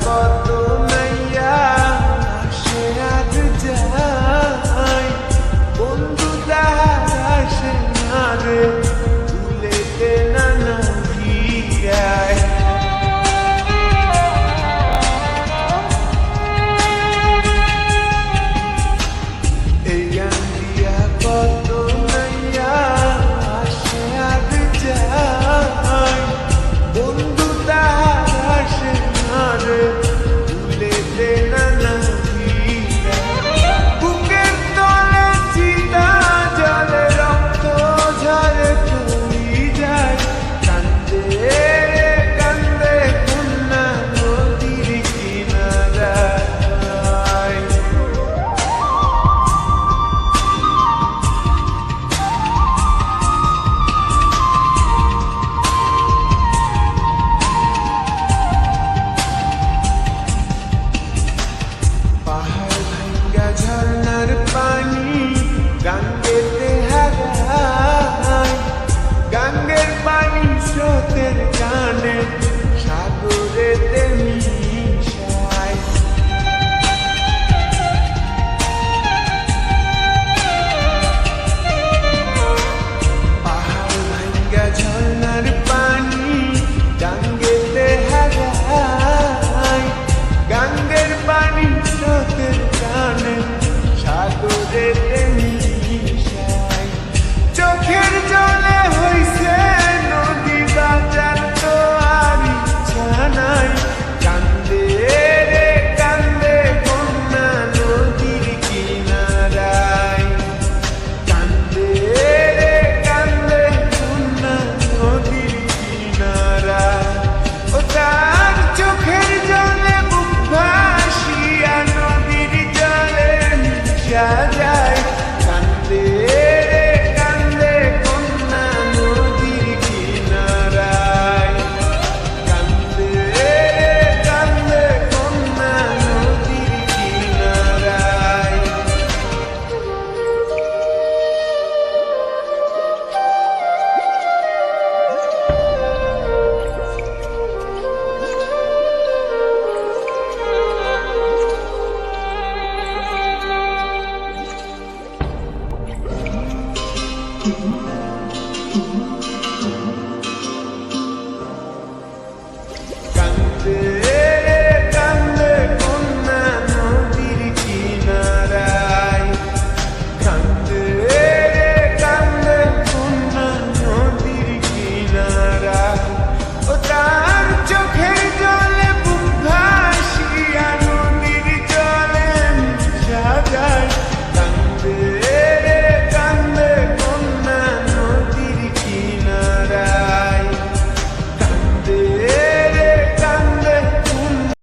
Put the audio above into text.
কত নাইয়া আসে আর যায়, বন্ধু তাহার আসে না রে ভুলেতে নানা ভিড়ায়। এই গান দিয়া কত নাইয়া আসে আর যায়, বন্ধু তাহার আসে না রে ভুলেতে নানা ভিড়ায়। বুকের তলে চিতা জলে রক্ত ঝরে পড়ি যায়, কান্দে কান্দে কন্যা নদীর কিনারায়। পাহাড় ভাঙ্গা ঝর্ণার পানি গাঙ্গেতে হারায়, গাঙ্গের পানি স্রোতের কানে সাগরেতে মিশায়। পাহাড় ভাঙ্গা ঝর্ণার পানি গাঙ্গেতে হারায়, গাঙ্গের পানি স্রোতের কানে সাগরেতে মিশায়। চোখের জলে হইছে নদী বাঁচার তো আর ইচ্ছা নাই, কান্দে রে কান্দে কন্যা নদীর কিনারায়। কান্দে রে কান্দে কন্যা নদীর কিনারায়। ও তার চোখের জলে বুক ভাসিয়া নদীর জলে মিশা যায়, কান্দে রে কান্দে কন্যা নদীর কিনারায়। কান্দে রে কান্দে কন্যা নদীর কিনারায়।